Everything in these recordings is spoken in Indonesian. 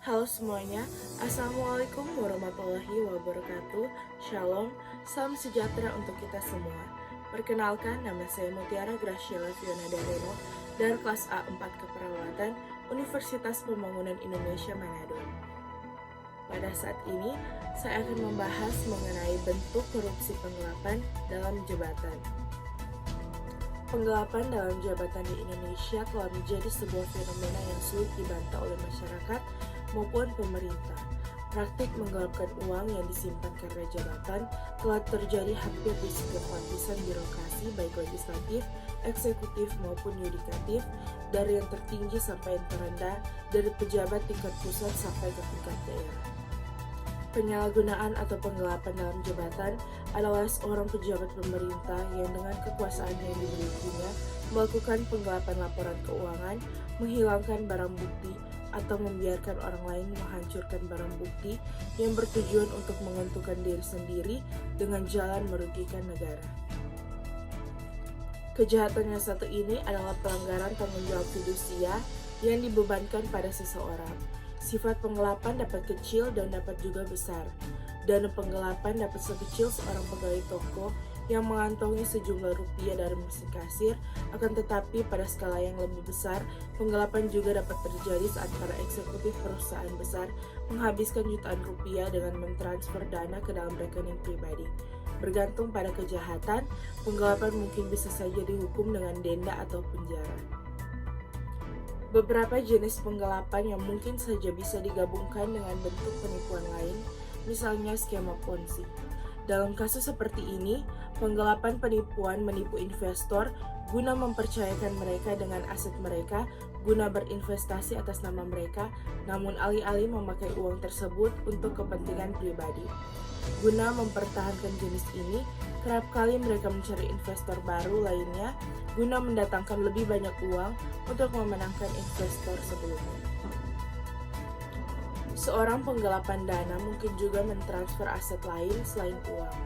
Halo semuanya, Assalamualaikum warahmatullahi wabarakatuh. Shalom, salam sejahtera untuk kita semua. Perkenalkan, nama saya Mutiara Graciela Fiona Dareno dari kelas A4 Keperawatan Universitas Pembangunan Indonesia Manado. Pada saat ini, saya akan membahas mengenai bentuk korupsi penggelapan dalam jabatan. Penggelapan dalam jabatan di Indonesia telah menjadi sebuah fenomena yang sulit dibantah oleh masyarakat maupun pemerintah. Praktik menggelapkan uang yang disimpan karena jabatan telah terjadi hampir di setiap lapisan birokrasi, baik legislatif, eksekutif maupun yudikatif, dari yang tertinggi sampai yang terendah, dari pejabat tingkat pusat sampai ke tingkat daerah. Penyalahgunaan atau penggelapan dalam jabatan adalah seorang pejabat pemerintah yang dengan kekuasaan yang dimilikinya melakukan penggelapan laporan keuangan, menghilangkan barang bukti, atau membiarkan orang lain menghancurkan barang bukti yang bertujuan untuk menguntungkan diri sendiri dengan jalan merugikan negara. Kejahatan yang satu ini adalah pelanggaran tanggung jawab fidusia yang dibebankan pada seseorang. Sifat penggelapan dapat kecil dan dapat juga besar. Dana penggelapan dapat sekecil seorang pegawai toko yang mengantongi sejumlah rupiah dari mesin kasir, akan tetapi pada skala yang lebih besar, penggelapan juga dapat terjadi saat para eksekutif perusahaan besar menghabiskan jutaan rupiah dengan mentransfer dana ke dalam rekening pribadi. Bergantung pada kejahatan, penggelapan mungkin bisa saja dihukum dengan denda atau penjara. Beberapa jenis penggelapan yang mungkin saja bisa digabungkan dengan bentuk penipuan lain, misalnya skema Ponzi. Dalam kasus seperti ini, penggelapan penipuan menipu investor guna mempercayakan mereka dengan aset mereka guna berinvestasi atas nama mereka, namun alih-alih memakai uang tersebut untuk kepentingan pribadi. Guna mempertahankan jenis ini, kerap kali mereka mencari investor baru lainnya guna mendatangkan lebih banyak uang untuk memenangkan investor sebelumnya. Seorang penggelapan dana mungkin juga mentransfer aset lain selain uang.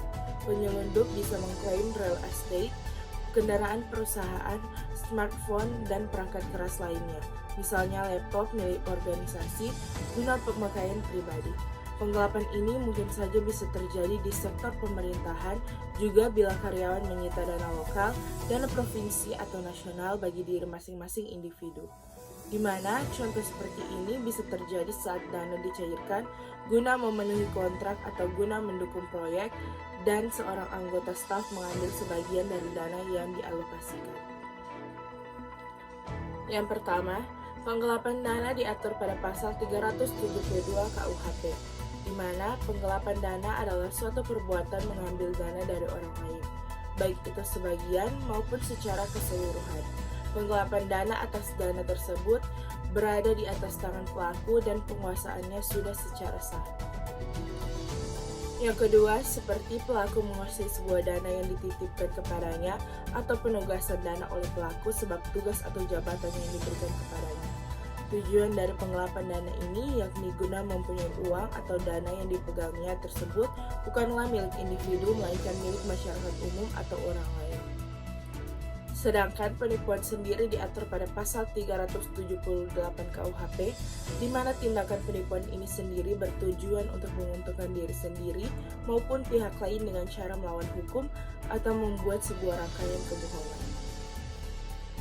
Penyelundup bisa mengklaim real estate, kendaraan perusahaan, smartphone, dan perangkat keras lainnya, misalnya laptop milik organisasi, guna pemakaian pribadi. Penggelapan ini mungkin saja bisa terjadi di sektor pemerintahan juga bila karyawan menyita dana lokal, dana provinsi atau nasional bagi diri masing-masing individu, di mana contoh seperti ini bisa terjadi saat dana dicairkan guna memenuhi kontrak atau guna mendukung proyek dan seorang anggota staf mengambil sebagian dari dana yang dialokasikan. Yang pertama, penggelapan dana diatur pada pasal 372 KUHP, di mana penggelapan dana adalah suatu perbuatan mengambil dana dari orang lain, baik itu sebagian maupun secara keseluruhan. Penggelapan dana atas dana tersebut berada di atas tangan pelaku dan penguasaannya sudah secara sah. Yang kedua, seperti pelaku menguasai sebuah dana yang dititipkan kepadanya atau penugasan dana oleh pelaku sebab tugas atau jabatan yang diberikan kepadanya. Tujuan dari penggelapan dana ini yakni guna mempunyai uang atau dana yang dipegangnya tersebut bukanlah milik individu melainkan milik masyarakat umum atau orang lain. Sedangkan penipuan sendiri diatur pada pasal 378 KUHP, di mana tindakan penipuan ini sendiri bertujuan untuk menguntungkan diri sendiri maupun pihak lain dengan cara melawan hukum atau membuat sebuah rangkaian kebohongan.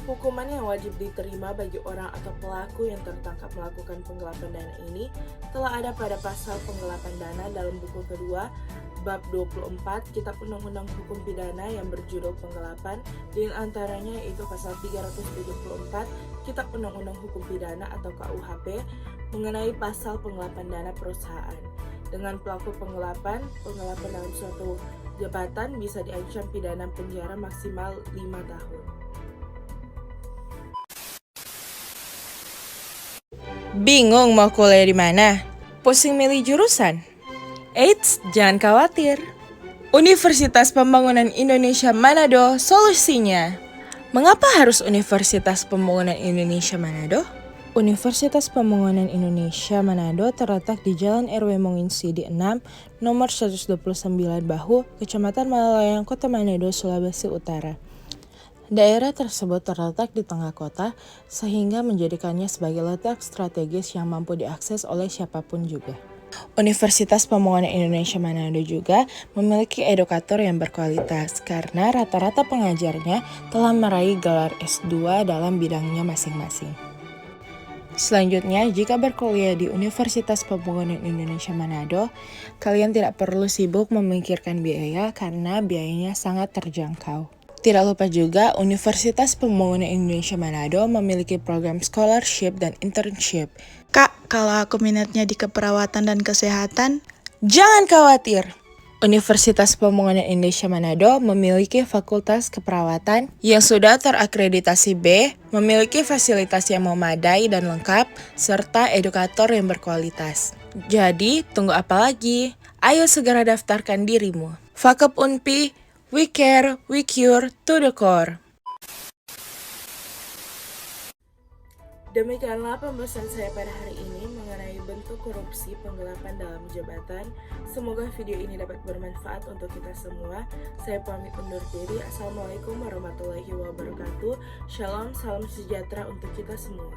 Hukuman yang wajib diterima bagi orang atau pelaku yang tertangkap melakukan penggelapan dana ini telah ada pada pasal penggelapan dana dalam buku kedua Bab 24 Kitab Undang-Undang Hukum Pidana yang berjudul penggelapan, di antaranya yaitu pasal 374 Kitab Undang-Undang Hukum Pidana atau KUHP mengenai pasal penggelapan dana perusahaan. Dengan pelaku penggelapan dalam suatu jabatan bisa diancam pidana penjara maksimal 5 tahun. Bingung mau kuliah di mana? Pusing milih jurusan? Eits, jangan khawatir. Universitas Pembangunan Indonesia Manado solusinya. Mengapa harus Universitas Pembangunan Indonesia Manado? Universitas Pembangunan Indonesia Manado terletak di Jalan RW Monginsidi 6, nomor 129 Bahu, Kecamatan Malalayang, Kota Manado, Sulawesi Utara. Daerah tersebut terletak di tengah kota, sehingga menjadikannya sebagai letak strategis yang mampu diakses oleh siapapun juga. Universitas Pembangunan Indonesia Manado juga memiliki edukator yang berkualitas karena rata-rata pengajarnya telah meraih gelar S2 dalam bidangnya masing-masing. Selanjutnya, jika berkuliah di Universitas Pembangunan Indonesia Manado, kalian tidak perlu sibuk memikirkan biaya karena biayanya sangat terjangkau. Tidak lupa juga, Universitas Pembangunan Indonesia Manado memiliki program scholarship dan internship. Kak, kalau aku minatnya di keperawatan dan kesehatan, Jangan khawatir, Universitas Pembangunan Indonesia Manado memiliki fakultas keperawatan yang sudah terakreditasi B, memiliki fasilitas yang memadai dan lengkap, serta edukator yang berkualitas. Jadi, tunggu apa lagi? Ayo segera daftarkan dirimu. Fakep Unpi, we care, we cure to the core. Demikianlah pembahasan saya pada hari ini mengenai bentuk korupsi penggelapan dalam jabatan. Semoga video ini dapat bermanfaat untuk kita semua. Saya pamit undur diri. Assalamualaikum warahmatullahi wabarakatuh. Shalom, salam sejahtera untuk kita semua.